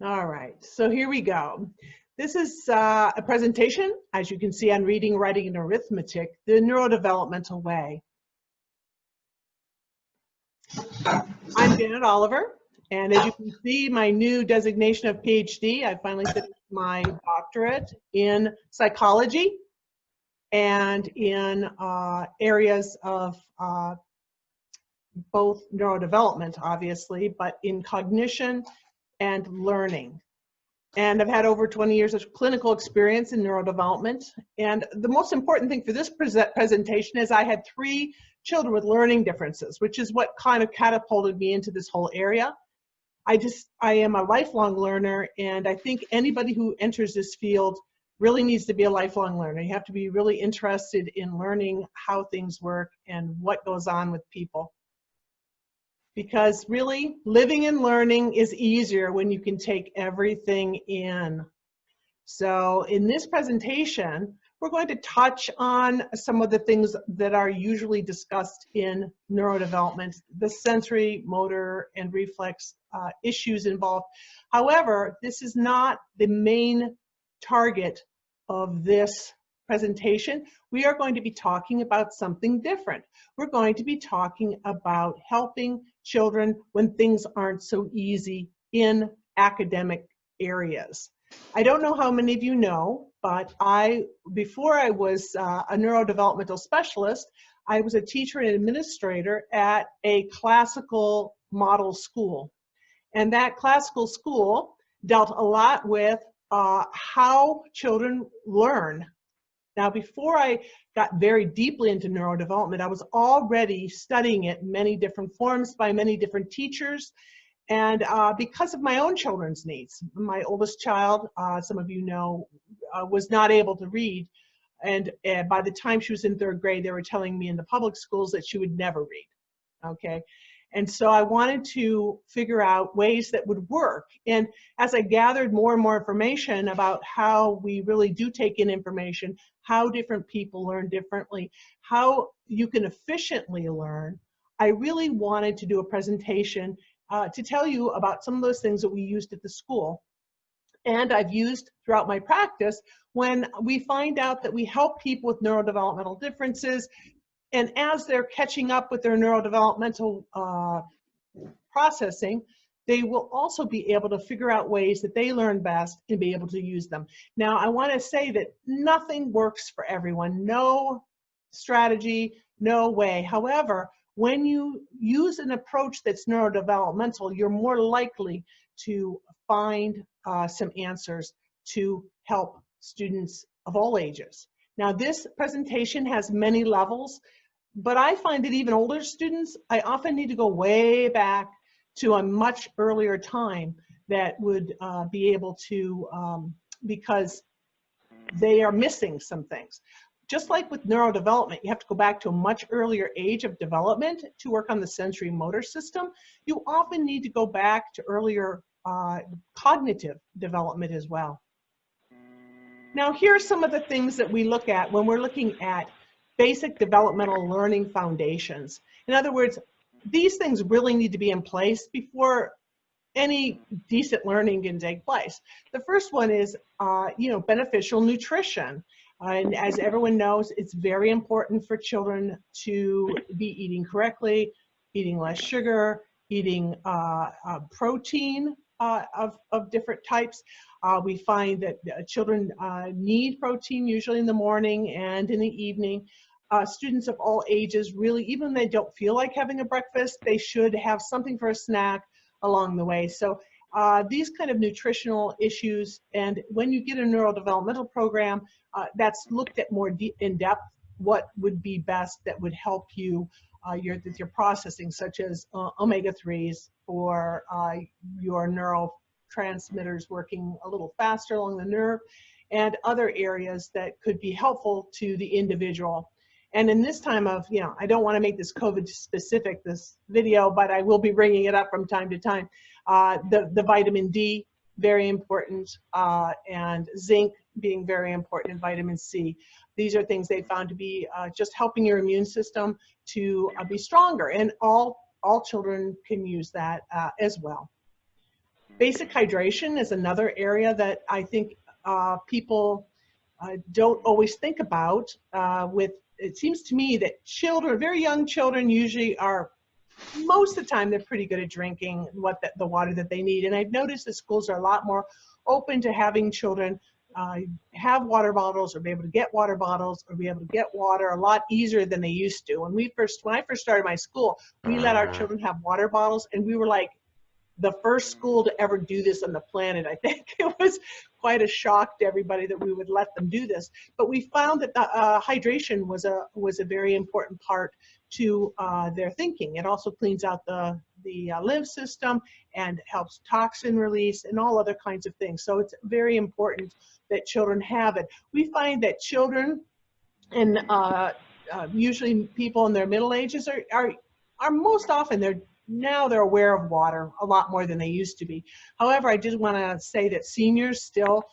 All right, so here we go. This is a presentation, as you can see on Reading, Writing, and Arithmetic, the Neurodevelopmental Way. I'm Janet Oliver, and as you can see, my new designation of PhD, I finally finished my doctorate in psychology and in areas of both neurodevelopment, obviously, but in cognition and learning. And I've had over 20 years of clinical experience in neurodevelopment. And the most important thing for this presentation is I had 3 children with learning differences, which is what kind of catapulted me into this whole area. I am a lifelong learner, and I think anybody who enters this field really needs to be a lifelong learner. You have to be really interested in learning how things work and what goes on with people. Because really, living and learning is easier when you can take everything in. So in this presentation, we're going to touch on some of the things that are usually discussed in neurodevelopment, the sensory, motor, and reflex issues involved. However, this is not the main target of this presentation. We are going to be talking about something different. We're going to be talking about helping children when things aren't so easy in academic areas. I don't know how many of you know, but before I was a neurodevelopmental specialist, I was a teacher and administrator at a classical model school. And that classical school dealt a lot with how children learn. Now, before I got very deeply into neurodevelopment, I was already studying it in many different forms by many different teachers. And because of my own children's needs, my oldest child, some of you know, was not able to read. And by the time she was in 3rd grade, they were telling me in the public schools that she would never read, okay? And so I wanted to figure out ways that would work. And as I gathered more and more information about how we really do take in information, how different people learn differently, how you can efficiently learn, I really wanted to do a presentation to tell you about some of those things that we used at the school. And I've used throughout my practice when we find out that we help people with neurodevelopmental differences, and as they're catching up with their neurodevelopmental processing, they will also be able to figure out ways that they learn best and be able to use them. Now, I want to say that nothing works for everyone. No strategy, no way. However, when you use an approach that's neurodevelopmental, you're more likely to find some answers to help students of all ages. Now, this presentation has many levels, but I find that even older students, I often need to go way back to a much earlier time that would be able to, because they are missing some things. Just like with neurodevelopment, you have to go back to a much earlier age of development to work on the sensory motor system. You often need to go back to earlier cognitive development as well. Now, here are some of the things that we look at when we're looking at basic developmental learning foundations. In other words, these things really need to be in place before any decent learning can take place. The first one is, beneficial nutrition. And as everyone knows, it's very important for children to be eating correctly, eating less sugar, eating protein of different types. We find that children need protein usually in the morning and in the evening. Students of all ages really, even when they don't feel like having a breakfast, they should have something for a snack along the way. So these kind of nutritional issues, and when you get a neurodevelopmental program, that's looked at more in depth, what would be best that would help you with your processing, such as omega-3s or your neurotransmitters working a little faster along the nerve, and other areas that could be helpful to the individual. And in this time of, I don't want to make this COVID specific, this video, but I will be bringing it up from time to time. The vitamin D, very important, and zinc being very important, and vitamin C. These are things they found to be just helping your immune system to be stronger, and all children can use that as well. Basic hydration is another area that I think people don't always think about. It seems to me that children, very young children, usually are, most of the time, they're pretty good at drinking the water that they need. And I've noticed that schools are a lot more open to having children have water bottles, or be able to get water bottles, or be able to get water a lot easier than they used to. When I first started my school, we let our children have water bottles, and we were like the first school to ever do this on the planet. I think it was quite a shock to everybody that we would let them do this. But we found that the, hydration was a very important part to their thinking. It also cleans out the lymph system and helps toxin release and all other kinds of things. So it's very important that children have it. We find that children and usually people in their middle ages are most often now they're aware of water a lot more than they used to be. However, I just want to say that seniors still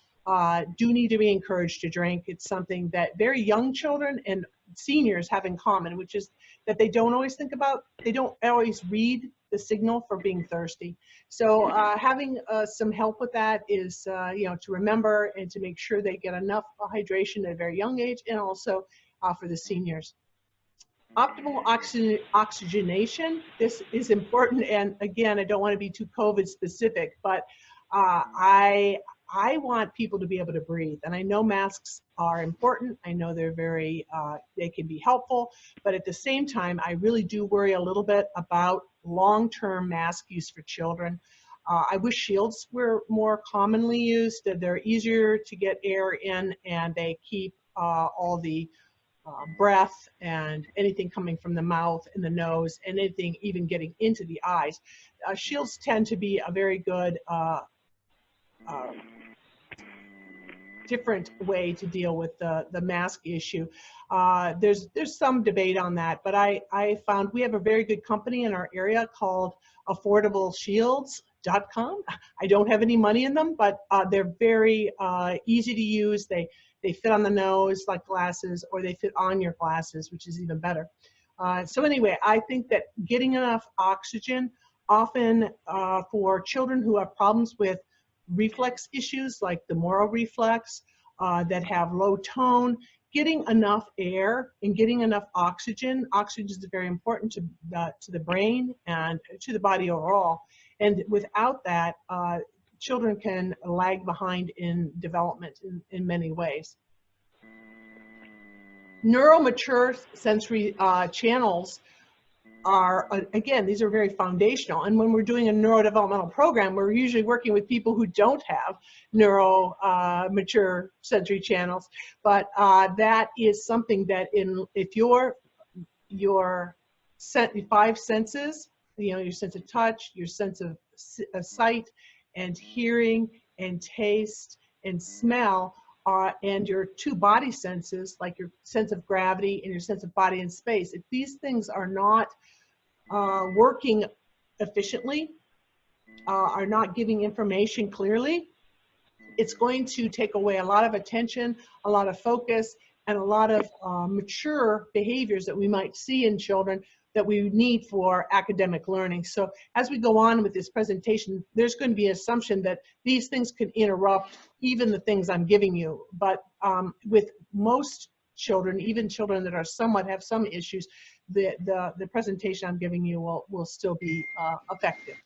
do need to be encouraged to drink. It's something that very young children and seniors have in common, which is that they don't always think about, they don't always read the signal for being thirsty. So having some help with that is, to remember and to make sure they get enough hydration at a very young age, and also for the seniors. Optimal oxygenation, this is important, and again, I don't want to be too COVID specific, but I want people to be able to breathe, and I know masks are important. I know they're they can be helpful, but at the same time, I really do worry a little bit about long-term mask use for children. I wish shields were more commonly used. They're easier to get air in, and they keep all the breath and anything coming from the mouth and the nose, and anything even getting into the eyes. Shields tend to be a very good different way to deal with the mask issue. There's some debate on that, but I found we have a very good company in our area called AffordableShields.com. I don't have any money in them, but they're very easy to use. They fit on the nose like glasses, or they fit on your glasses, which is even better. So anyway, I think that getting enough oxygen, often for children who have problems with reflex issues like the Monroe reflex, that have low tone, getting enough air and getting enough oxygen. Oxygen is very important to the brain and to the body overall. And without that, children can lag behind in development in many ways. Neuromature sensory channels are, again, these are very foundational. And when we're doing a neurodevelopmental program, we're usually working with people who don't have mature sensory channels. But that is something that if your 5 senses, your sense of touch, your sense of sight and hearing and taste and smell, and your 2 body senses, like your sense of gravity and your sense of body and space, if these things are not working efficiently, are not giving information clearly, it's going to take away a lot of attention, a lot of focus, and a lot of mature behaviors that we might see in children that we need for academic learning. So as we go on with this presentation, there's going to be an assumption that these things could interrupt even the things I'm giving you. But with most children, even children that are have some issues, the presentation I'm giving you will still be effective.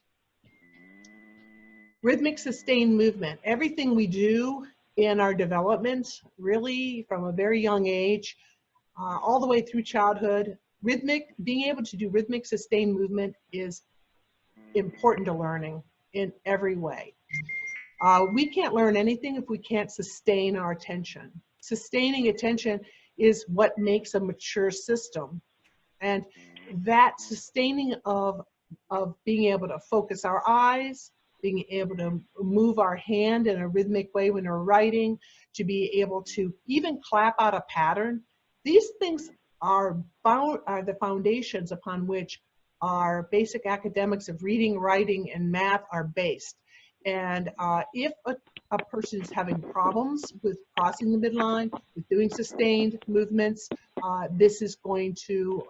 Rhythmic sustained movement. Everything we do in our development, really from a very young age, all the way through childhood, being able to do rhythmic sustained movement is important to learning in every way. We can't learn anything if we can't sustain our attention. Sustaining attention is what makes a mature system. And that sustaining of being able to focus our eyes, being able to move our hand in a rhythmic way when we're writing, to be able to even clap out a pattern, these things are the foundations upon which our basic academics of reading, writing, and math are based. And if a person is having problems with crossing the midline, with doing sustained movements, this is going to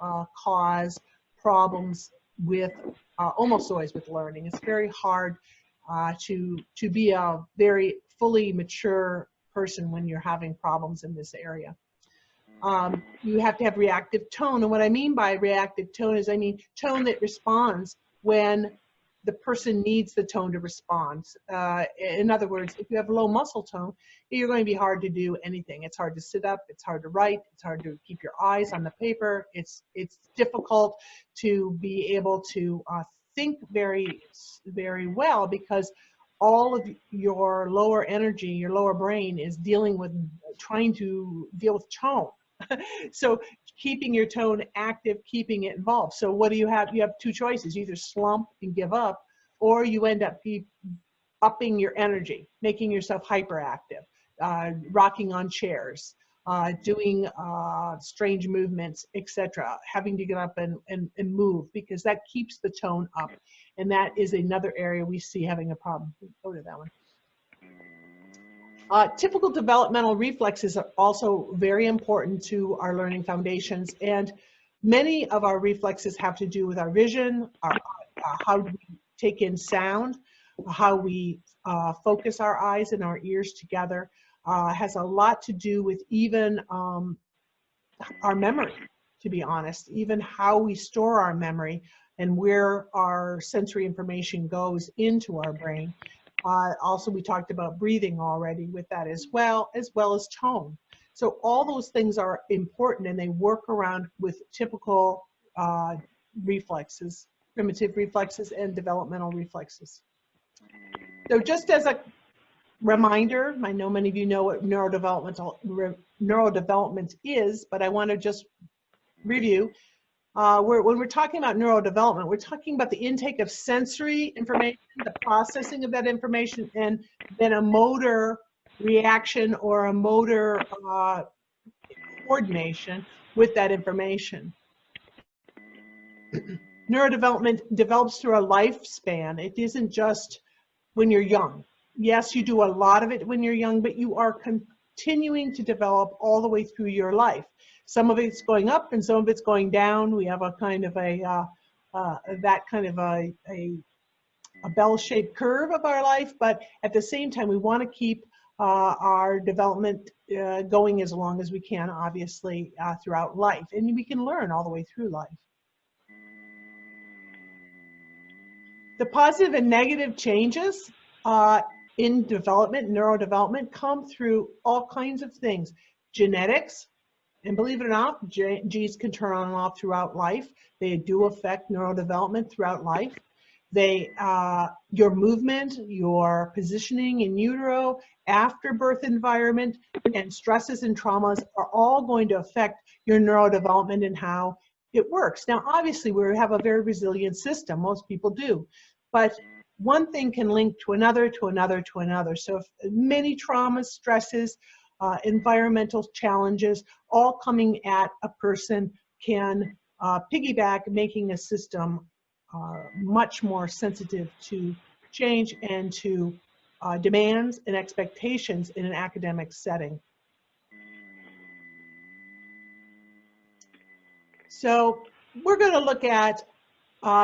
cause problems with, almost always with learning. It's very hard to be a very fully mature person when you're having problems in this area. You have to have reactive tone, and what I mean by reactive tone is I mean tone that responds when the person needs the tone to respond. In other words, if you have low muscle tone, you're going to be hard to do anything. It's hard to sit up, it's hard to write, it's hard to keep your eyes on the paper. It's difficult to be able to think very well, because all of your lower energy, your lower brain is trying to deal with tone. So keeping your tone active, keeping it involved. So what do you have? You have two choices. You either slump and give up, or you end up upping your energy, making yourself hyperactive, rocking on chairs, doing strange movements, etc., having to get up and move, because that keeps the tone up. And that is another area we see having a problem. Go to that one. Typical developmental reflexes are also very important to our learning foundations, and many of our reflexes have to do with our vision, how we take in sound, how we focus our eyes and our ears together. Has a lot to do with even our memory, to be honest, even how we store our memory and where our sensory information goes into our brain. Also, we talked about breathing already with that as well as tone. So all those things are important, and they work around with typical reflexes, primitive reflexes and developmental reflexes. So just as a reminder, I know many of you know what neurodevelopment is, but I want to just review. When we're talking about neurodevelopment, we're talking about the intake of sensory information, the processing of that information, and then a motor reaction or a motor coordination with that information. Neurodevelopment develops through a lifespan. It isn't just when you're young. Yes, you do a lot of it when you're young, but you are continuing to develop all the way through your life. Some of it's going up and some of it's going down. We have a kind of a bell-shaped curve of our life, but at the same time, we want to keep our development going as long as we can, obviously, throughout life. And we can learn all the way through life. The positive and negative changes in development, neurodevelopment, come through all kinds of things. Genetics, and believe it or not, genes can turn on and off throughout life. They do affect neurodevelopment throughout life. Your movement, your positioning in utero, after-birth environment, and stresses and traumas are all going to affect your neurodevelopment and how it works. Now, obviously, we have a very resilient system. Most people do. But one thing can link to another, to another, to another. So if many traumas, stresses, environmental challenges, all coming at a person can piggyback, making a system much more sensitive to change and to demands and expectations in an academic setting. So we're going to look at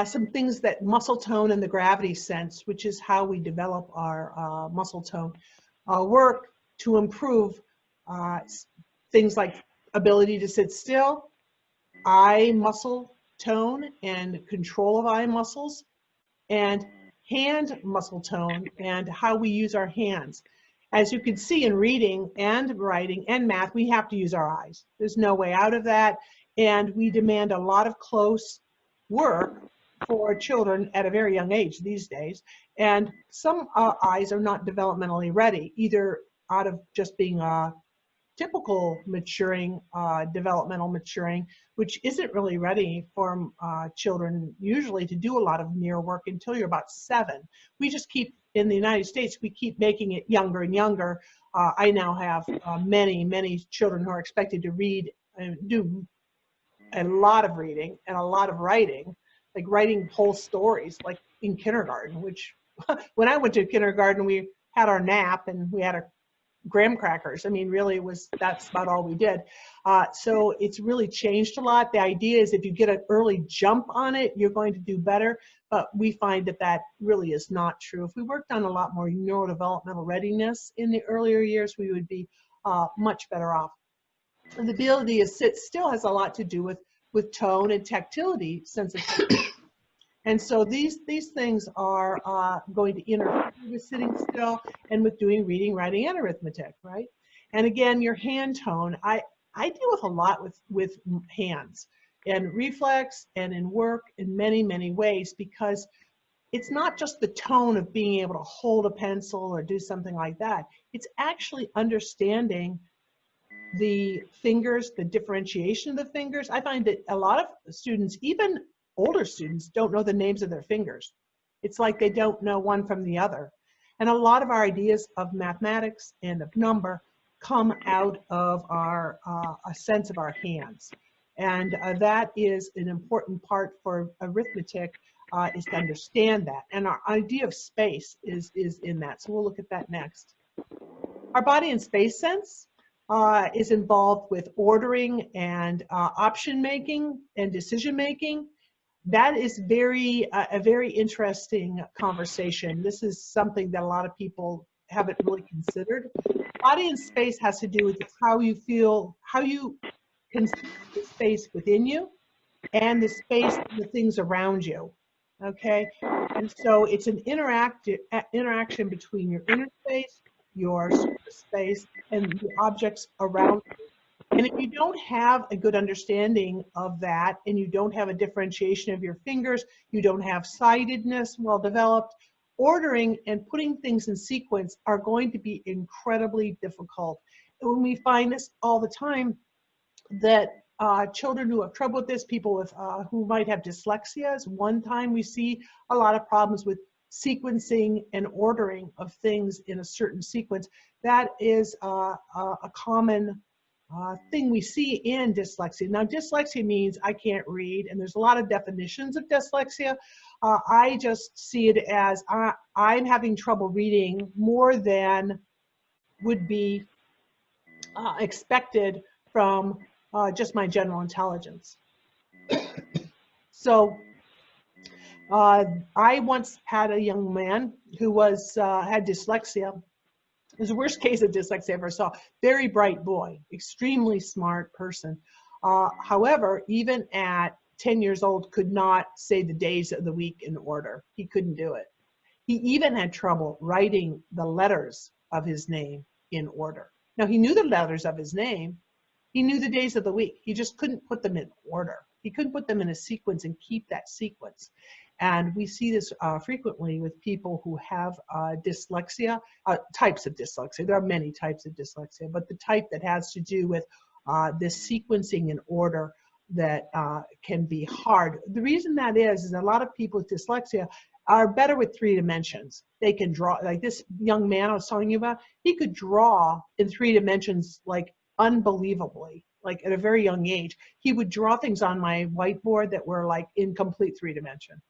some things that muscle tone and the gravity sense, which is how we develop our muscle tone, work to improve things like ability to sit still, eye muscle tone and control of eye muscles, and hand muscle tone and how we use our hands. As you can see in reading and writing and math, we have to use our eyes. There's no way out of that, and we demand a lot of close work for children at a very young age these days, and some eyes are not developmentally ready, either out of just being typical maturing, developmental maturing, which isn't really ready for children usually to do a lot of mirror work until you're about 7. We just keep, in the United States, we keep making it younger and younger. I now have many children who are expected to read and do a lot of reading and a lot of writing, like writing whole stories, like in kindergarten, which when I went to kindergarten, we had our nap and we had graham crackers. I mean, really that's about all we did. So it's really changed a lot. The idea is if you get an early jump on it, you're going to do better. But we find that that really is not true. If we worked on a lot more neurodevelopmental readiness in the earlier years, we would be much better off. And the ability to sit still has a lot to do with tone and tactility sensitivity. And so these things are going to interfere with sitting still and with doing reading, writing, and arithmetic, right? And again, your hand tone, I deal with a lot with hands and reflex and in work in many, many ways, because it's not just the tone of being able to hold a pencil or do something like that. It's actually understanding the fingers, the differentiation of the fingers. I find that a lot of students, even older students, don't know the names of their fingers. It's like they don't know one from the other. And a lot of our ideas of mathematics and of number come out of our a sense of our hands. And that is an important part for arithmetic, is to understand that. And our idea of space is in that. So we'll look at that next. Our body and space sense is involved with ordering and option making and decision making. That is a very interesting conversation. This is something that a lot of people haven't really considered. Body and space has to do with how you feel, how you conceive the space within you and the space and the things around you, okay? And so it's an interaction between your inner space, your surface space, and the objects around you. And if you don't have a good understanding of that, and you don't have a differentiation of your fingers, you don't have sightedness well developed, ordering and putting things in sequence are going to be incredibly difficult. And when we find this all the time, that children who have trouble with this, people with who might have dyslexia, is one time we see a lot of problems with sequencing and ordering of things in a certain sequence. That is a common thing we see in dyslexia. Now, dyslexia means I can't read, and there's a lot of definitions of dyslexia. I just see it as I'm having trouble reading more than would be expected from just my general intelligence. So I once had a young man who had dyslexia. It was the worst case of dyslexia I ever saw. Very bright boy, extremely smart person. However, even at 10 years old, could not say the days of the week in order. He couldn't do it. He even had trouble writing the letters of his name in order. Now, he knew the letters of his name. He knew the days of the week. He just couldn't put them in order. He couldn't put them in a sequence and keep that sequence. And we see this frequently with people who have dyslexia, types of dyslexia. There are many types of dyslexia, but the type that has to do with this sequencing in order that can be hard. The reason that is a lot of people with dyslexia are better with 3 dimensions. They can draw, like this young man I was telling you about, he could draw in 3 dimensions like unbelievably. Like at a very young age, he would draw things on my whiteboard that were like in complete 3 dimension.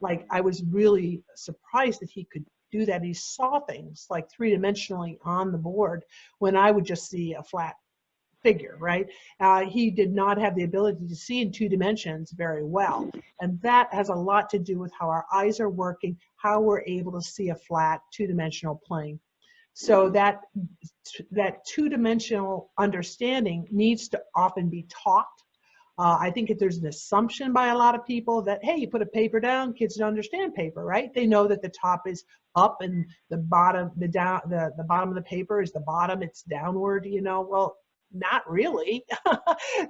Like I was really surprised that he could do that. He saw things like 3-dimensionally on the board when I would just see a flat figure, right? He did not have the ability to see in 2 dimensions very well. And that has a lot to do with how our eyes are working, how we're able to see a flat 2-dimensional plane. So that 2-dimensional understanding needs to often be taught. I think if there's an assumption by a lot of people that, hey, you put a paper down, kids don't understand paper, right? They know that the top is up and the bottom, the bottom of the paper is the bottom, it's downward, you know. Well, not really.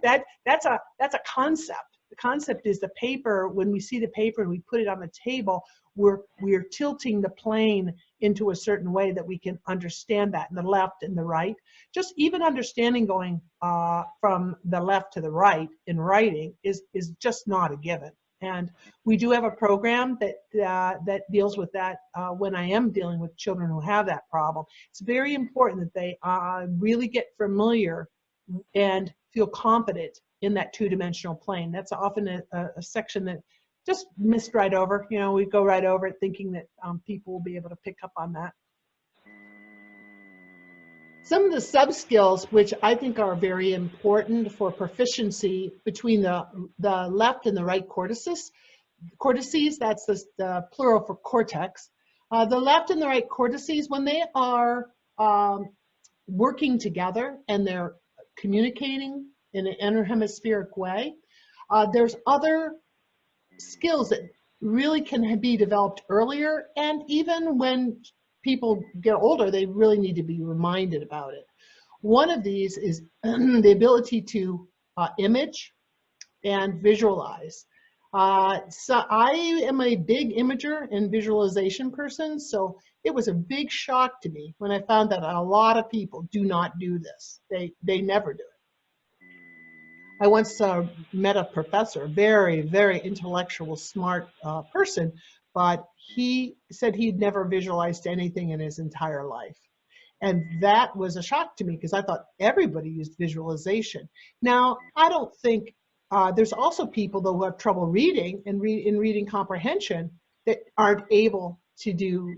That's a concept. The concept is the paper, when we see the paper and we put it on the table, we're tilting the plane into a certain way that we can understand that in the left and the right. Just even understanding going from the left to the right in writing is just not a given. And we do have a program that deals with that when I am dealing with children who have that problem. It's very important that they really get familiar and feel confident in that 2-dimensional plane. That's often a section that just missed right over. You know, we go right over it thinking that people will be able to pick up on that. Some of the sub-skills, which I think are very important for proficiency between the left and the right cortices. Cortices, that's the plural for cortex. The left and the right cortices, when they are working together and they're communicating in an interhemispheric way, there's other skills that really can be developed earlier, and even when people get older, they really need to be reminded about it. One of these is the ability to image and visualize. So I am a big imager and visualization person, so it was a big shock to me when I found that a lot of people do not do this. They never do it. I once met a professor, very, very intellectual, smart person, but he said he'd never visualized anything in his entire life. And that was a shock to me because I thought everybody used visualization. Now, I don't think, there's also people though who have trouble reading and in reading comprehension that aren't able to do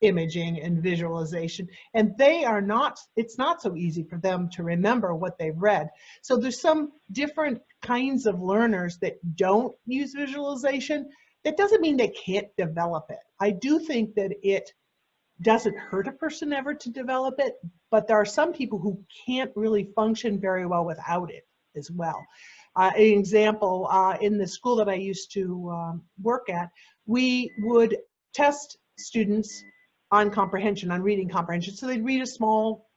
imaging and visualization, and they are not, it's not so easy for them to remember what they've read. So there's some different kinds of learners that don't use visualization. That doesn't mean they can't develop it. I do think that it doesn't hurt a person ever to develop it, but there are some people who can't really function very well without it as well. An example, in the school that I used to work at, we would test students on comprehension, on reading comprehension. So they'd read a small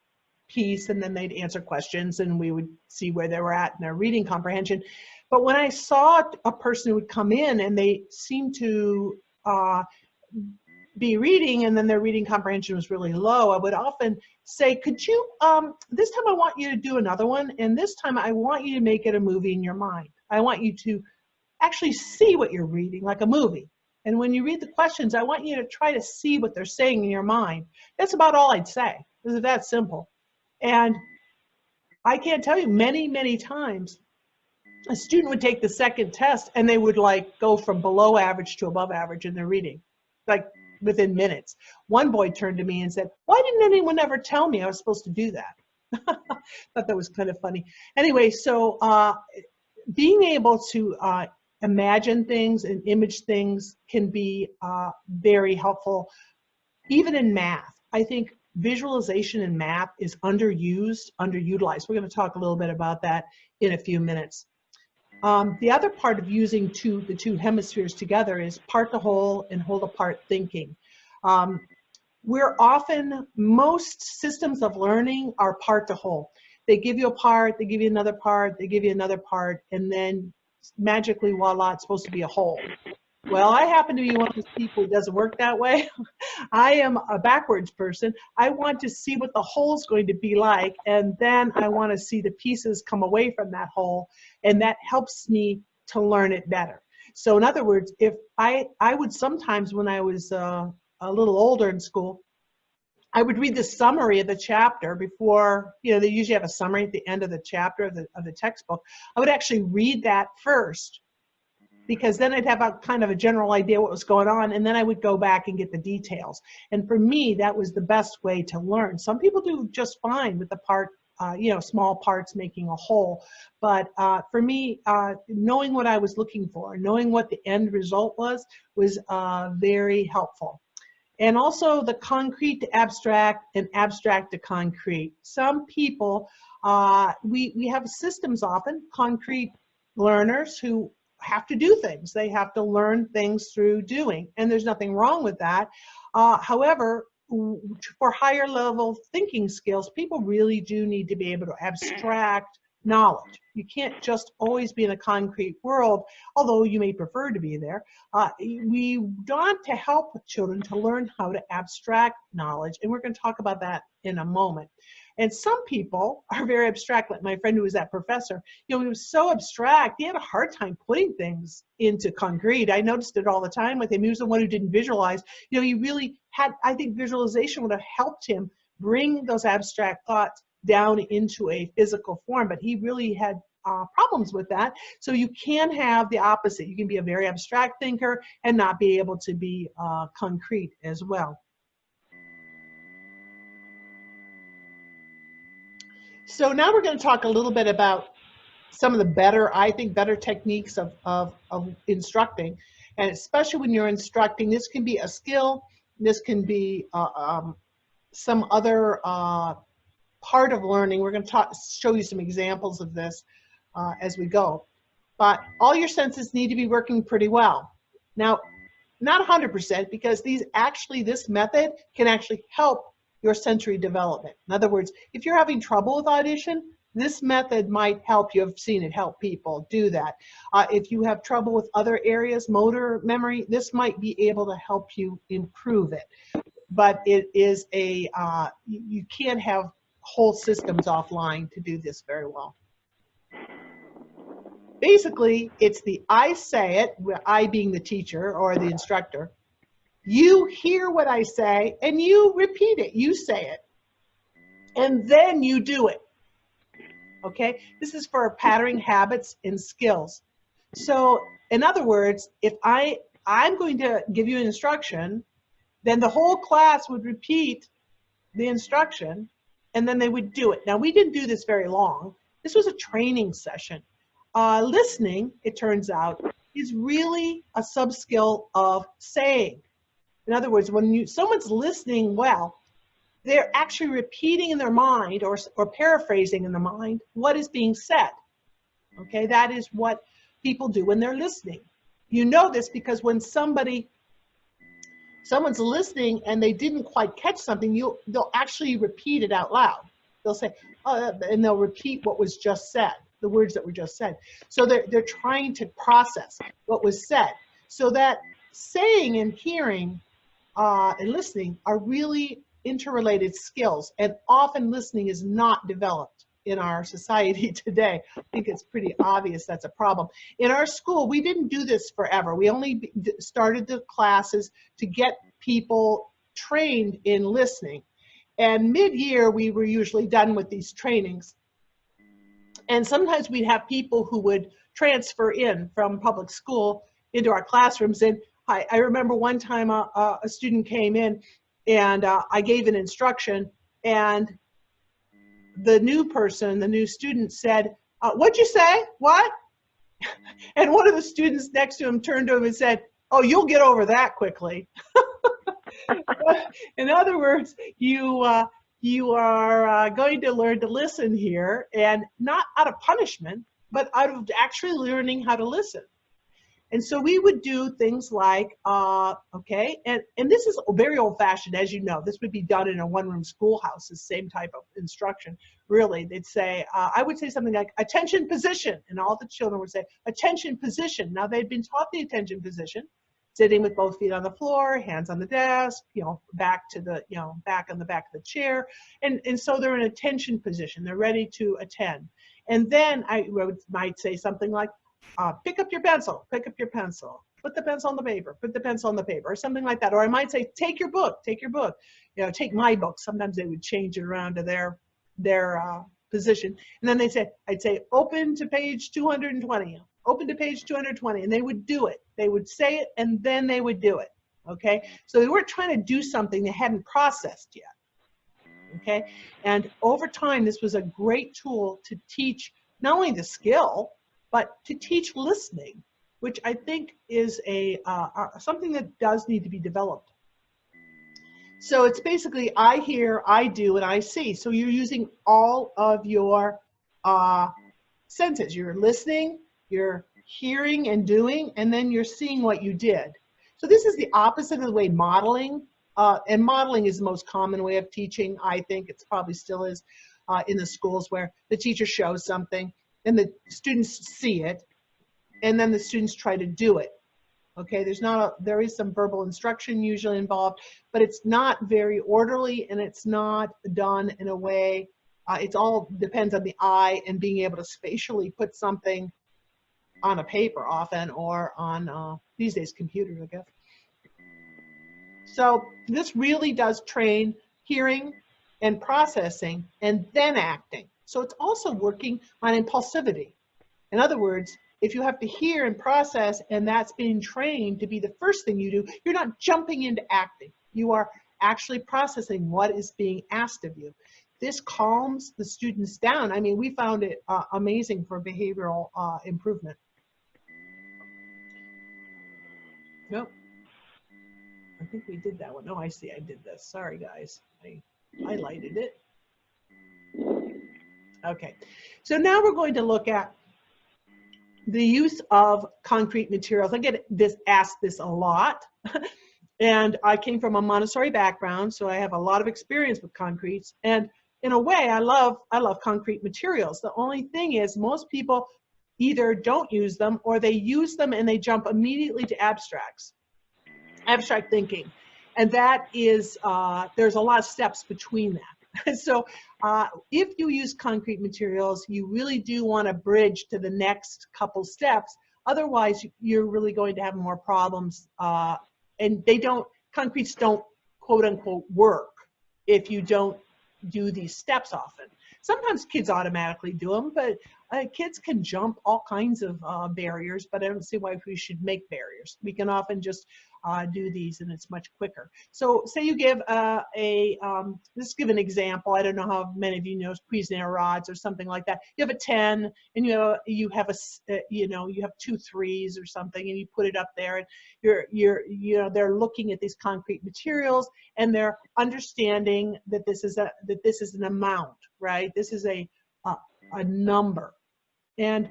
piece and then they'd answer questions and we would see where they were at in their reading comprehension. But when I saw a person who would come in and they seemed to be reading and then their reading comprehension was really low, I would often say, could you, this time I want you to do another one, and this time I want you to make it a movie in your mind. I want you to actually see what you're reading like a movie. And when you read the questions, I want you to try to see what they're saying in your mind. That's about all I'd say. It's that simple. And I can't tell you, many, many times, a student would take the second test and they would like go from below average to above average in their reading, like within minutes. One boy turned to me and said, "Why didn't anyone ever tell me I was supposed to do that?" Thought that was kind of funny. Anyway, so being able to imagine things and image things can be very helpful, even in math. I think visualization in math is underused, underutilized. We're going to talk a little bit about that in a few minutes. The other part of using the two hemispheres together is part to whole and whole to part thinking. Most systems of learning are part to whole. They give you a part, they give you another part, they give you another part, and then magically, voila, it's supposed to be a whole. Well, I happen to be one of those people who doesn't work that way. I am a backwards person. I want to see what the whole is going to be like, and then I want to see the pieces come away from that whole, and that helps me to learn it better. So in other words, if I would sometimes, when I was a little older in school, I would read the summary of the chapter before, they usually have a summary at the end of the chapter of the textbook. I would actually read that first, because then I'd have a kind of a general idea what was going on, and then I would go back and get the details. And for me, that was the best way to learn. Some people do just fine with the part, small parts making a whole. But for me, knowing what I was looking for, knowing what the end result was very helpful. And also the concrete to abstract and abstract to concrete. Some people, we have systems often, concrete learners who have to do things. They have to learn things through doing, and there's nothing wrong with that. However, for higher level thinking skills, people really do need to be able to abstract knowledge. You can't just always be in a concrete world, although you may prefer to be there. We want to help children to learn how to abstract knowledge, and we're going to talk about that in a moment. And some people are very abstract, like my friend who was that professor. He was so abstract, he had a hard time putting things into concrete. I noticed it all the time with him. He was the one who didn't visualize. He really had, I think visualization would have helped him bring those abstract thoughts down into a physical form, but he really had problems with that. So you can have the opposite. You can be a very abstract thinker and not be able to be concrete as well. So now we're going to talk a little bit about some of the better, I think, better techniques of instructing. And especially when you're instructing, this can be a skill, this can be some other part of learning. We're going to show you some examples of this as we go. But all your senses need to be working pretty well. Now, not 100%, because this method can actually help your sensory development. In other words, if you're having trouble with audition, this method might help you. I've seen it help people do that. If you have trouble with other areas, motor memory, this might be able to help you improve it. But it is you can't have whole systems offline to do this very well. Basically, it's the I say it, I being the teacher or the instructor. You hear what I say and you repeat it. You say it. And then you do it. Okay? This is for patterning habits and skills. So, in other words, if I'm going to give you an instruction, then the whole class would repeat the instruction and then they would do it. Now, we didn't do this very long. This was a training session. Listening, it turns out, is really a sub-skill of saying. In other words, when someone's listening well, they're actually repeating in their mind or paraphrasing in the mind what is being said. Okay, that is what people do when they're listening. You know this because when someone's listening and they didn't quite catch something, they'll actually repeat it out loud. They'll say, oh, and they'll repeat what was just said, the words that were just said. So they're trying to process what was said. So that saying and hearing and listening are really interrelated skills, and often listening is not developed in our society today. I think it's pretty obvious that's a problem. In our school, we didn't do this forever. We only started the classes to get people trained in listening. And mid-year, we were usually done with these trainings. And sometimes we'd have people who would transfer in from public school into our classrooms. And I remember one time a student came in and I gave an instruction, and the new student said, what'd you say? What? And one of the students next to him turned to him and said, oh, you'll get over that quickly. In other words, you are going to learn to listen here, and not out of punishment, but out of actually learning how to listen. And so we would do things like, okay, and this is very old-fashioned, as you know. This would be done in a one-room schoolhouse, the same type of instruction, really. They'd say, I would say something like, attention position, and all the children would say, attention position. Now, they'd been taught the attention position, sitting with both feet on the floor, hands on the desk, back to the, back on the back of the chair. And so they're in attention position. They're ready to attend. And then I might say something like, pick up your pencil, put the pencil on the paper, put the pencil on the paper, or something like that. Or I might say, take your book, take my book. Sometimes they would change it around to their position. And then I'd say, open to page 220, open to page 220, and they would do it. They would say it, and then they would do it, okay? So they weren't trying to do something they hadn't processed yet, okay? And over time, this was a great tool to teach not only the skill, but to teach listening, which I think is something that does need to be developed. So it's basically I hear, I do, and I see. So you're using all of your senses. You're listening, you're hearing and doing, and then you're seeing what you did. So this is the opposite of the way modeling, and modeling is the most common way of teaching. I think it probably still is in the schools, where the teacher shows something and the students see it, and then the students try to do it. Okay, there is some verbal instruction usually involved, but it's not very orderly, and it's not done in a way, it all depends on the eye and being able to spatially put something on a paper often, or on, these days, computers, I guess. So this really does train hearing and processing and then acting. So it's also working on impulsivity. In other words, if you have to hear and process, and that's being trained to be the first thing you do, you're not jumping into acting. You are actually processing what is being asked of you. this calms the students down. I mean, we found it amazing for behavioral improvement. Nope. I think we did that one. Oh, I see. I did this. Sorry, guys. I highlighted it. Okay. So now we're going to look at the use of concrete materials. I get asked this a lot. And I came from a Montessori background, so I have a lot of experience with concretes. And in a way, I love concrete materials. The only thing is most people either don't use them or they use them and they jump immediately to abstracts. Abstract thinking, and that is there's a lot of steps between that. So if you use concrete materials, you really do want to bridge to the next couple steps. Otherwise, you're really going to have more problems, and concretes don't quote unquote work if you don't do these steps often. Sometimes kids automatically do them, but kids can jump all kinds of barriers, but I don't see why we should make barriers. We can often just do these and it's much quicker. So say you give let's give an example. I don't know how many of you know Cuisinart rods or something like that. You have a 10 and you have two threes or something, and you put it up there, and they're looking at these concrete materials and they're understanding that this is an amount, right? This is a number. And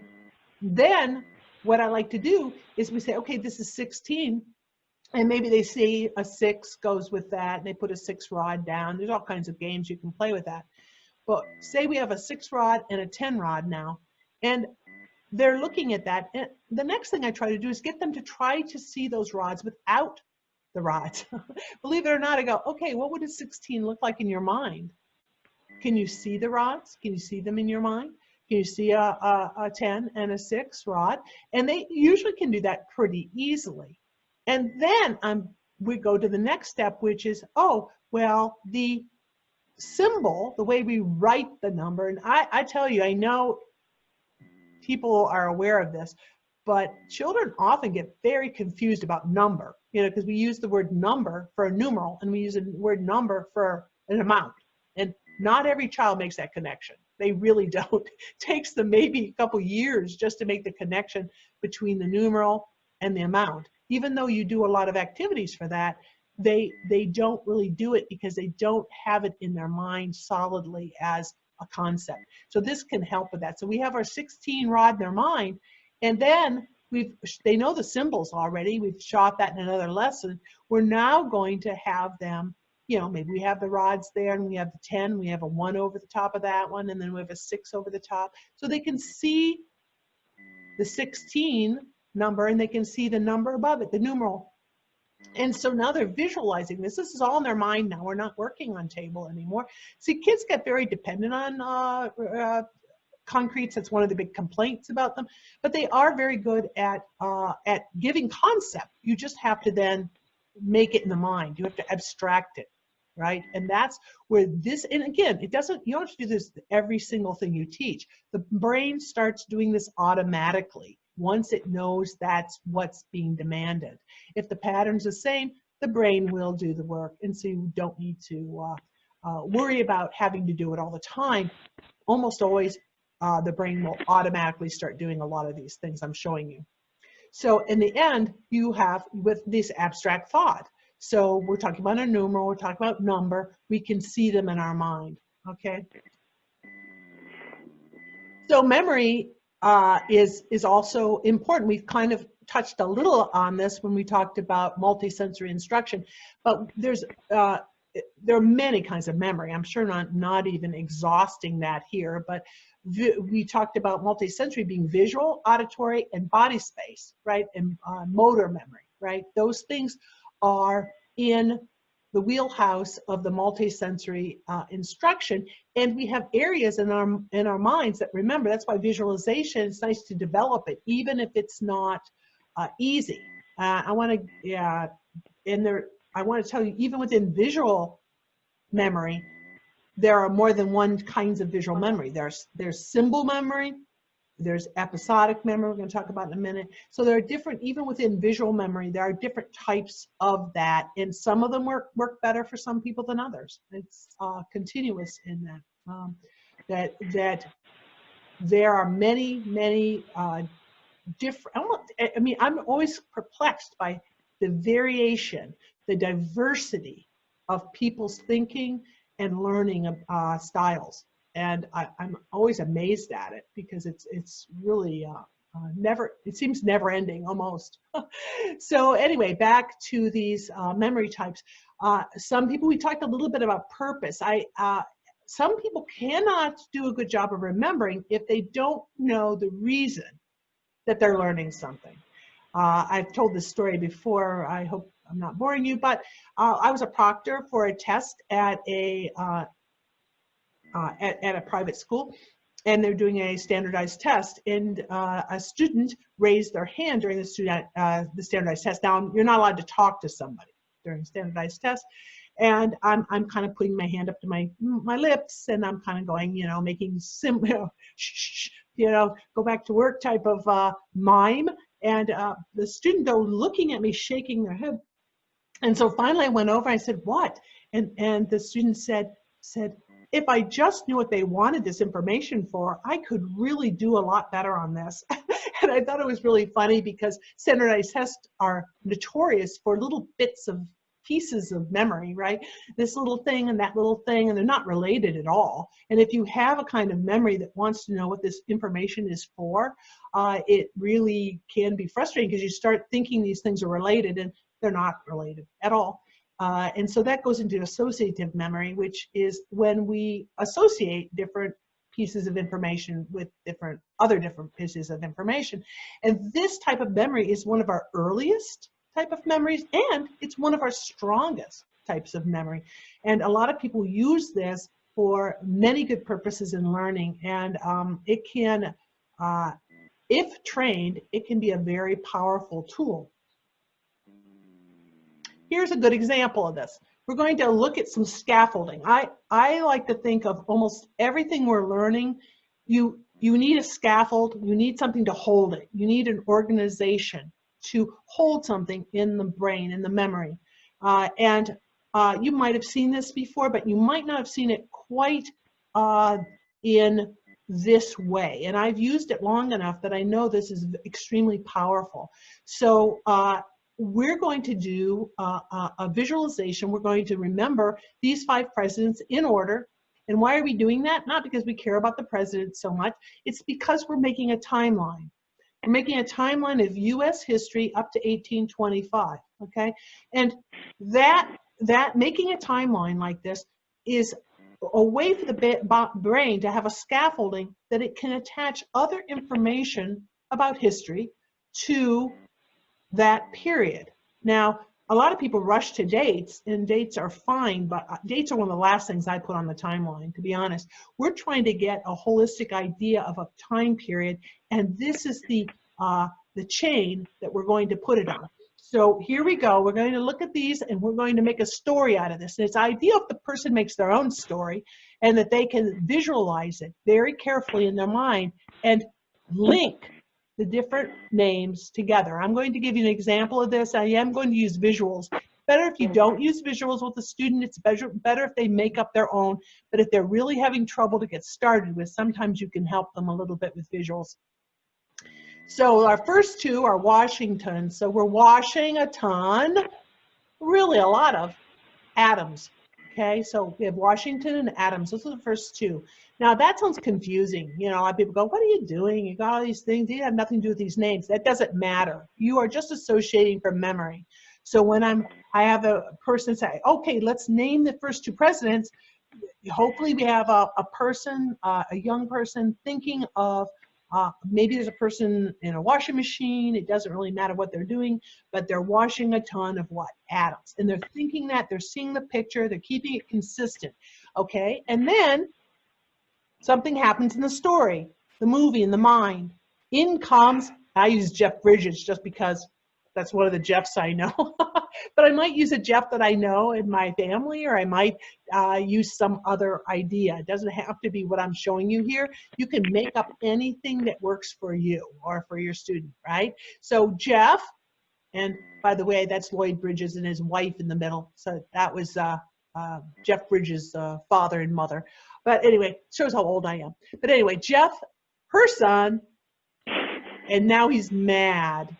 then what I like to do is we say, okay, this is 16. And maybe they see a 6 goes with that, and they put a 6 rod down. There's all kinds of games you can play with that. But say we have a 6 rod and a 10 rod now, and they're looking at that. And the next thing I try to do is get them to try to see those rods without the rods. Believe it or not, I go, okay, what would a 16 look like in your mind? Can you see the rods? Can you see them in your mind? Can you see a 10 and a 6 rod? And they usually can do that pretty easily. And then we go to the next step, which is, oh, well, the symbol, the way we write the number, and I tell you, I know people are aware of this, but children often get very confused about number, because we use the word number for a numeral and we use the word number for an amount. And not every child makes that connection. They really don't. It takes them maybe a couple years just to make the connection between the numeral and the amount. Even though you do a lot of activities for that, they don't really do it because they don't have it in their mind solidly as a concept. So this can help with that. So we have our 16 rod in their mind, and then they know the symbols already. We've shot that in another lesson. We're now going to have them, maybe we have the rods there and we have the 10, we have a 1 over the top of that one, and then we have a 6 over the top. So they can see the 16 number and they can see the number above it, the numeral. And so now they're visualizing this. This is all in their mind now. We're not working on table anymore. See, kids get very dependent on concretes. That's one of the big complaints about them. But they are very good at giving concept. You just have to then make it in the mind. You have to abstract it, right? And that's where this, and again, you don't have to do this every single thing you teach. The brain starts doing this automatically once it knows that's what's being demanded. If the pattern's the same, the brain will do the work, and so you don't need to worry about having to do it all the time. Almost always, the brain will automatically start doing a lot of these things I'm showing you. So in the end, you have with this abstract thought. So we're talking about a numeral, we're talking about number, we can see them in our mind, okay? So memory is also important. We've kind of touched a little on this when we talked about multisensory instruction, but there are many kinds of memory. I'm sure not even exhausting that here, but we talked about multisensory being visual, auditory, and body space, right? And motor memory, right? Those things are in the wheelhouse of the multisensory instruction, and we have areas in our minds that remember. That's why visualization, it's nice to develop it, even if it's not easy. I want to tell you, even within visual memory, there are more than one kinds of visual memory. There's symbol memory, there's episodic memory, we're going to talk about in a minute. So there are different, even within visual memory, there are different types of that, and some of them work better for some people than others. It's continuous in that. that there are many different. I mean, I'm always perplexed by the variation, the diversity of people's thinking and learning styles, and I'm always amazed at it because it's really it seems never ending almost. So anyway, back to these memory types. Some people, we talked a little bit about purpose. Some people cannot do a good job of remembering if they don't know the reason that they're learning something. I've told this story before. I hope I'm not boring you, but I was a proctor for a test at a private school, and they're doing a standardized test, and a student raised their hand during the standardized test. Now, you're not allowed to talk to somebody during a standardized test, and I'm kind of putting my hand up to my lips, and I'm kind of going, making shh, go back to work type of mime, and the student, though, looking at me, shaking their head, and so finally I went over, I said, "What?" And the student said, "If I just knew what they wanted this information for, I could really do a lot better on this." And I thought it was really funny because standardized tests are notorious for little bits of pieces of memory, right? This little thing and that little thing, and they're not related at all. And if you have a kind of memory that wants to know what this information is for, it really can be frustrating because you start thinking these things are related and they're not related at all. And so that goes into associative memory, which is when we associate different pieces of information with other different pieces of information. And this type of memory is one of our earliest type of memories, and it's one of our strongest types of memory. And a lot of people use this for many good purposes in learning, and it can, if trained, it can be a very powerful tool. Here's a good example of this. We're going to look at some scaffolding. I like to think of almost everything we're learning. You need a scaffold. You need something to hold it. You need an organization to hold something in the brain, in the memory. You might have seen this before, but you might not have seen it quite in this way. And I've used it long enough that I know this is extremely powerful. So we're going to do a visualization. We're going to remember these 5 presidents in order. And why are we doing that? Not because we care about the president so much. It's because we're making a timeline. We're making a timeline of U.S. history up to 1825, okay? And that making a timeline like this is a way for the brain to have a scaffolding that it can attach other information about history to that period. Now, a lot of people rush to dates, and dates are fine, but dates are one of the last things I put on the timeline, to be honest. We're trying to get a holistic idea of a time period, and this is the chain that we're going to put it on. So here we go. We're going to look at these, and we're going to make a story out of this. And it's ideal if the person makes their own story and that they can visualize it very carefully in their mind and link the different names together. I'm going to give you an example of this. I am going to use visuals. Better if you don't use visuals with the student. It's better if they make up their own. But if they're really having trouble to get started with, sometimes you can help them a little bit with visuals. So our first 2 are Washington. So we're washing a ton, really a lot of atoms. Okay, so we have Washington and atoms. Those are the first 2. Now that sounds confusing. A lot of people go, "What are you doing? You got all these things. You have nothing to do with these names." That doesn't matter. You are just associating from memory. So when I have a person say, "Okay, let's name the first 2 presidents," hopefully we have a person, a young person thinking of maybe there's a person in a washing machine. It doesn't really matter what they're doing, but they're washing a ton of what? Atoms. And they're thinking that, they're seeing the picture, they're keeping it consistent. Okay, and then something happens in the story, the movie, in the mind. In comes, I use Jeff Bridges just because that's one of the Jeffs I know. But I might use a Jeff that I know in my family, or I might use some other idea. It doesn't have to be what I'm showing you here. You can make up anything that works for you or for your student, right? So Jeff, and by the way, that's Lloyd Bridges and his wife in the middle. So that was Jeff Bridges' father and mother. But anyway, shows how old I am. But anyway, Jeff, her son, and now he's mad.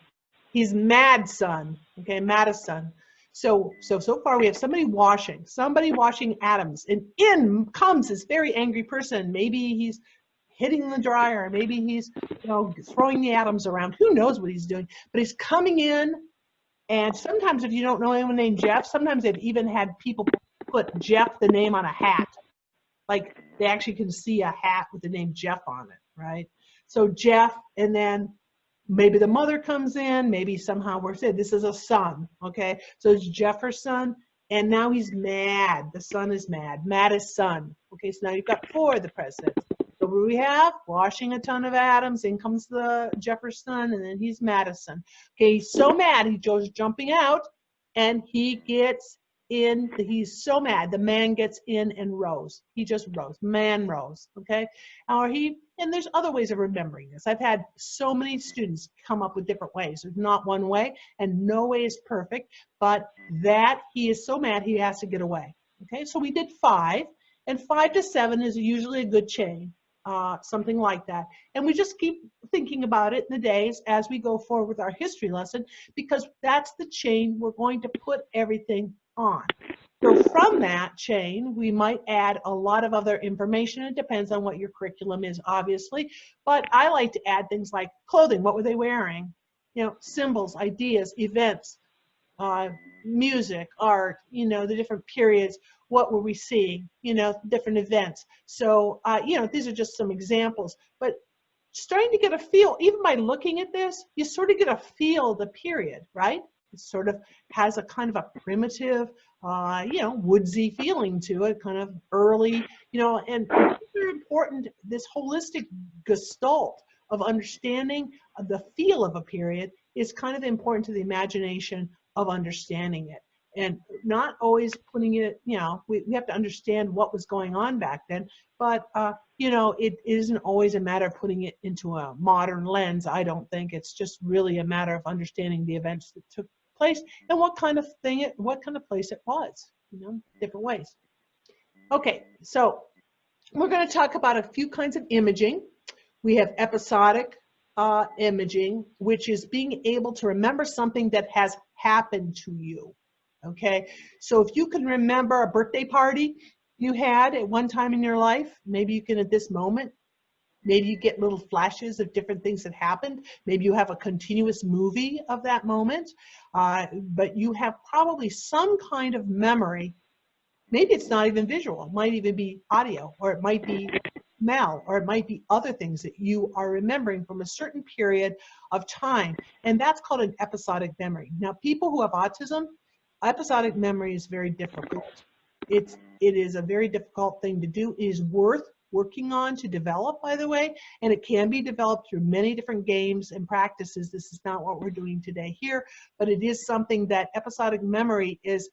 He's mad son, okay, Madison. So far we have somebody washing atoms, and in comes this very angry person. Maybe he's hitting the dryer, maybe he's, you know, throwing the atoms around. Who knows what he's doing? But he's coming in, and sometimes if you don't know anyone named Jeff, sometimes they've even had people put Jeff, the name, on a hat. Like they actually can see a hat with the name Jeff on it, right? So Jeff, and then maybe the mother comes in, maybe somehow we're saying this is a son, okay? So it's Jefferson, and now he's mad. The son is mad. Mad is son. Okay, so now you've got 4 of the presidents. So what do we have? Washing a ton of atoms. In comes the Jefferson, and then he's Madison. Okay, he's so mad, he goes jumping out, and he gets in. He's so mad, the man gets in and rose. He just rose. Man rose, okay? Or and there's other ways of remembering this. I've had so many students come up with different ways. There's not one way, and no way is perfect, but that he is so mad he has to get away. Okay, so we did 5, and 5 to 7 is usually a good chain, something like that. And we just keep thinking about it in the days as we go forward with our history lesson, because that's the chain we're going to put everything on. So from that chain, we might add a lot of other information. It depends on what your curriculum is, obviously. But I like to add things like clothing. What were they wearing? You know, symbols, ideas, events, music, art, you know, the different periods. What were we seeing? You know, different events. So, you know, these are just some examples. But starting to get a feel, even by looking at this, you sort of get a feel of the period, right? It sort of has a kind of a primitive, you know, woodsy feeling to it, kind of early, you know, and very important, this holistic gestalt of understanding the feel of a period is kind of important to the imagination of understanding it. And not always putting it, you know, we have to understand what was going on back then, but, you know, it isn't always a matter of putting it into a modern lens. I don't think. It's just really a matter of understanding the events that took place and what kind of thing what kind of place it was, you know, different ways. Okay, so we're going to talk about a few kinds of imaging. We have episodic imaging, which is being able to remember something that has happened to you. Okay, so if you can remember a birthday party you had at one time in your life, maybe you can at this moment. Maybe you get little flashes of different things that happened. Maybe you have a continuous movie of that moment, but you have probably some kind of memory. Maybe it's not even visual. It might even be audio, or it might be smell, or it might be other things that you are remembering from a certain period of time. And that's called an episodic memory. Now, people who have autism, episodic memory is very difficult. It is a very difficult thing to do. It is worth working on to develop, by the way, and it can be developed through many different games and practices. This is not what we're doing today here, but it is something that episodic memory is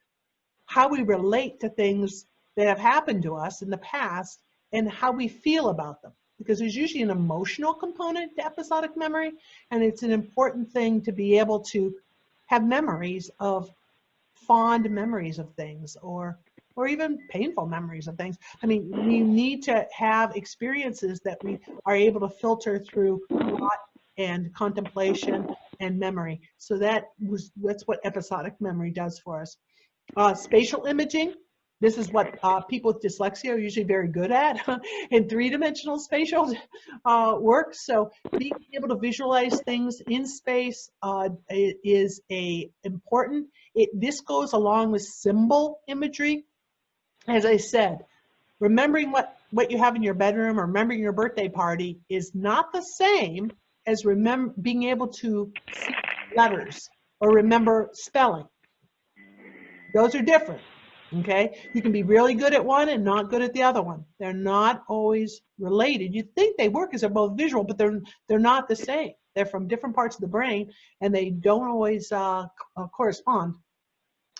how we relate to things that have happened to us in the past and how we feel about them, because there's usually an emotional component to episodic memory, and it's an important thing to be able to have memories of fond memories of things, or even painful memories of things. I mean, we need to have experiences that we are able to filter through thought and contemplation and memory. So that's what episodic memory does for us. Spatial imaging, this is what people with dyslexia are usually very good at in three-dimensional spatial work. So being able to visualize things in space is important. This goes along with symbol imagery. As I said, remembering what you have in your bedroom or remembering your birthday party is not the same as being able to see letters or remember spelling. Those are different, okay? You can be really good at one and not good at the other one. They're not always related. You think they work because they're both visual, but they're not the same. They're from different parts of the brain, and they don't always correspond.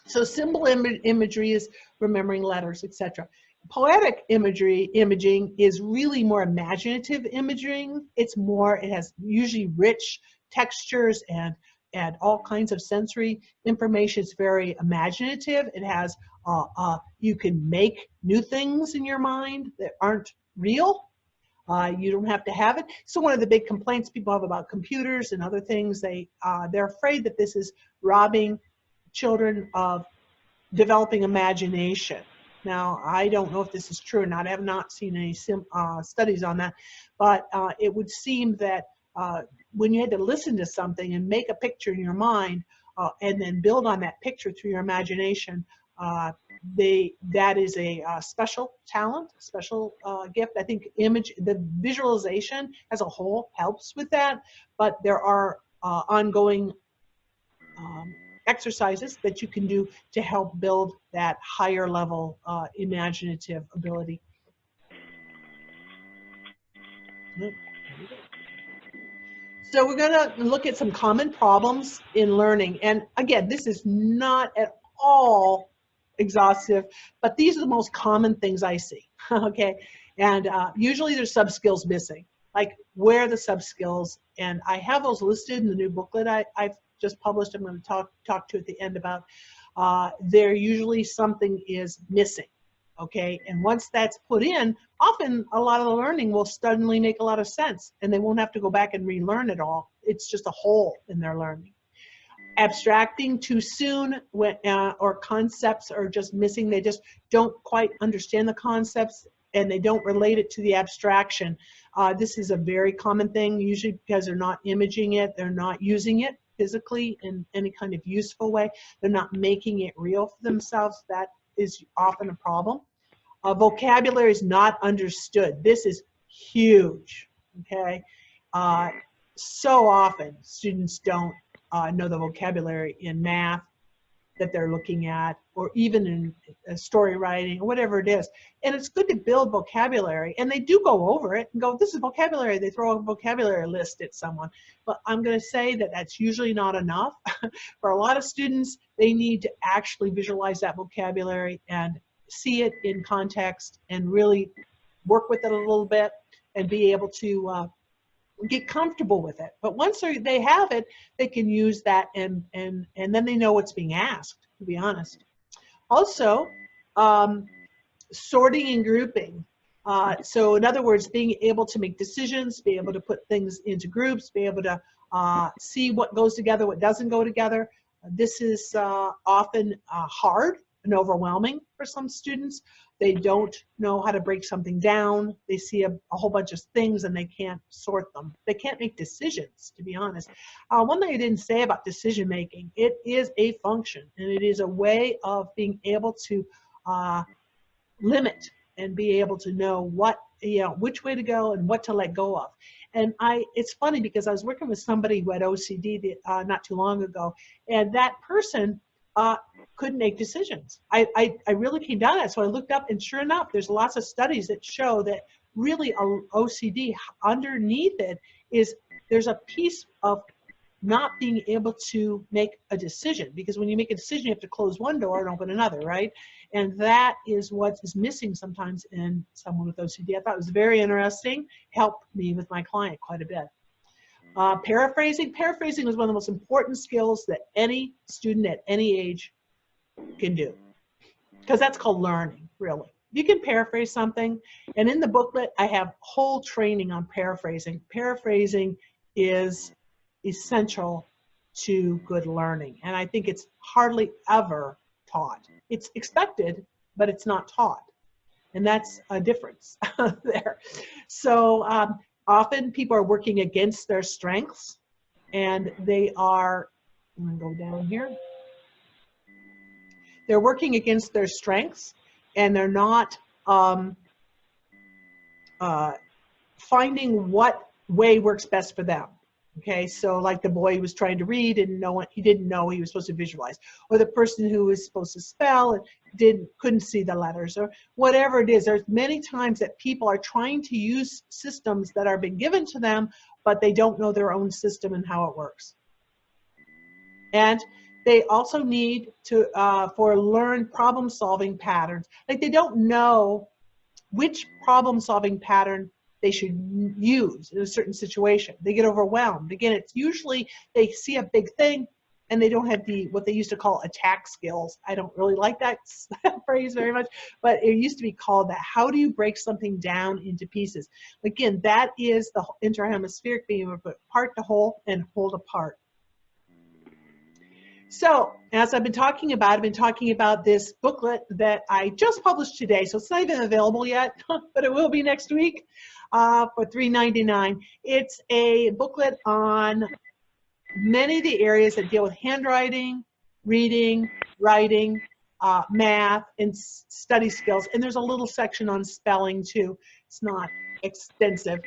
So symbol imagery is remembering letters, etc. Poetic imaging is really more imaginative imaging. It has usually rich textures and and all kinds of sensory information. It's very imaginative. It has, you can make new things in your mind that aren't real. You don't have to have it. So one of the big complaints people have about computers and other things, they're afraid that this is robbing children of developing imagination. Now, I don't know if this is true or not. I have not seen any studies on that, but it would seem that when you had to listen to something and make a picture in your mind and then build on that picture through your imagination, that is a special talent, special gift. I think the visualization as a whole helps with that, but there are ongoing exercises that you can do to help build that higher level imaginative ability. So we're going to look at some common problems in learning. And again, this is not at all exhaustive, but these are the most common things I see, okay? And usually there's sub-skills missing. Like, where are the sub-skills? And I have those listed in the new booklet I've just published. I'm going to talk to at the end about. There usually something is missing, okay? And once that's put in, often a lot of the learning will suddenly make a lot of sense, and they won't have to go back and relearn it all. It's just a hole in their learning. Abstracting too soon or concepts are just missing. They just don't quite understand the concepts and they don't relate it to the abstraction. This is a very common thing, usually because they're not imaging it, they're not using it physically in any kind of useful way, they're not making it real for themselves. That is often a problem. Vocabulary is not understood. This is huge, okay? So often students don't know the vocabulary in math that they're looking at, or even in story writing, or whatever it is. And it's good to build vocabulary, and they do go over it and go, this is vocabulary. They throw a vocabulary list at someone. But I'm going to say that that's usually not enough. For a lot of students, they need to actually visualize that vocabulary and see it in context and really work with it a little bit and be able to get comfortable with it. But once they have it, they can use that and then they know what's being asked, to be honest. Also, sorting and grouping. So in other words, being able to make decisions, be able to put things into groups, be able to see what goes together, what doesn't go together. This is often hard and overwhelming for some students. They don't know how to break something down. They see a whole bunch of things and they can't sort them. They can't make decisions, to be honest. One thing I didn't say about decision making, it is a function and it is a way of being able to limit and be able to know what, which way to go and what to let go of. And it's funny because I was working with somebody who had OCD not too long ago, and that person couldn't make decisions. I really came down to that. So I looked up, and sure enough, there's lots of studies that show that really OCD, underneath it is there's a piece of not being able to make a decision, because when you make a decision, you have to close one door and open another, right? And that is what is missing sometimes in someone with OCD. I thought it was very interesting, helped me with my client quite a bit. Paraphrasing. Paraphrasing is one of the most important skills that any student at any age can do, because that's called learning, really. You can paraphrase something, and in the booklet, I have whole training on paraphrasing. Paraphrasing is essential to good learning, and I think it's hardly ever taught. It's expected, but it's not taught, and that's a difference there. So often people are working against their strengths, and they are, I'm going to go down here. They're working against their strengths, and they're not finding what way works best for them. Okay, so like the boy who was trying to read and he didn't know he was supposed to visualize, or the person who was supposed to spell and couldn't see the letters, or whatever it is. There's many times that people are trying to use systems that are being given to them, but they don't know their own system and how it works. And they also need to learn problem-solving patterns. Like, they don't know which problem-solving pattern they should use in a certain situation. They get overwhelmed. Again, it's usually they see a big thing and they don't have the, what they used to call attack skills. I don't really like that phrase very much, but it used to be called that. How do you break something down into pieces? Again, that is the interhemispheric, being able to put part to whole and whole to part. So, as I've been talking about this booklet that I just published today. So it's not even available yet, but it will be next week for $3.99. It's a booklet on many of the areas that deal with handwriting, reading, writing, math, and study skills. And there's a little section on spelling too. It's not extensive.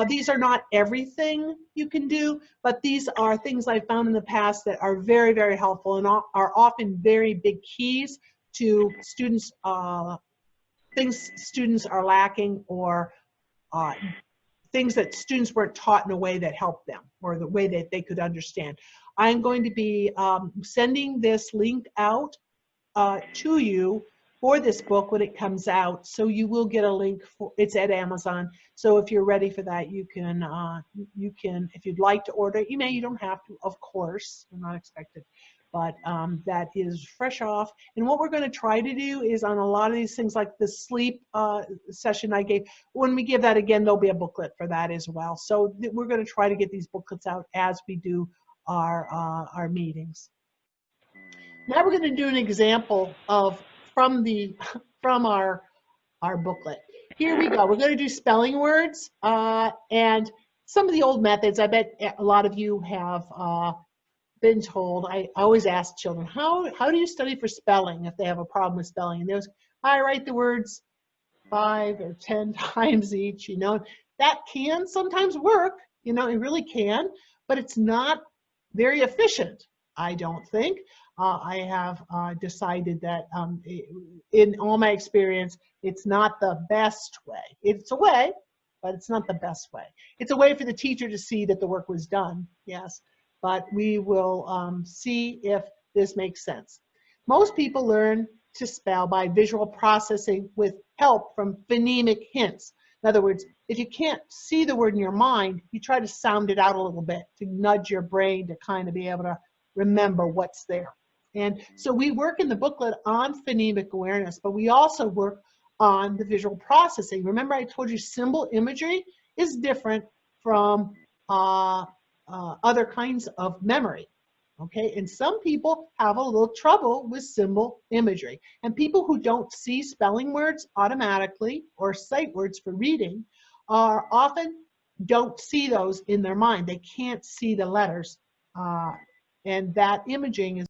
These are not everything you can do, but these are things I've found in the past that are very, very helpful and are often very big keys to students, things students are lacking, or things that students weren't taught in a way that helped them, or the way that they could understand. I'm going to be sending this link out to you for this book when it comes out, so you will get a link for it's at Amazon. So if you're ready for that, you can if you'd like to order it. You don't have to, of course, you're not expected, but that is fresh off. And what we're going to try to do is, on a lot of these things, like the sleep session I gave, when we give that again, there'll be a booklet for that as well. So we're going to try to get these booklets out as we do our meetings. Now we're going to do an example of from our booklet. Here we go. We're going to do spelling words and some of the old methods. I bet a lot of you have been told. I always ask children, how do you study for spelling if they have a problem with spelling? And there's, I write the words 5 or 10 times each. That can sometimes work. It really can, but it's not very efficient, I don't think. I have decided that in all my experience, it's not the best way. It's a way, but it's not the best way. It's a way for the teacher to see that the work was done, yes, but we will see if this makes sense. Most people learn to spell by visual processing with help from phonemic hints. In other words, if you can't see the word in your mind, you try to sound it out a little bit to nudge your brain to kind of be able to remember what's there. And so we work in the booklet on phonemic awareness, but we also work on the visual processing. Remember, I told you symbol imagery is different from other kinds of memory. Okay, and some people have a little trouble with symbol imagery. And people who don't see spelling words automatically, or sight words for reading, are often don't see those in their mind. They can't see the letters. And that imaging is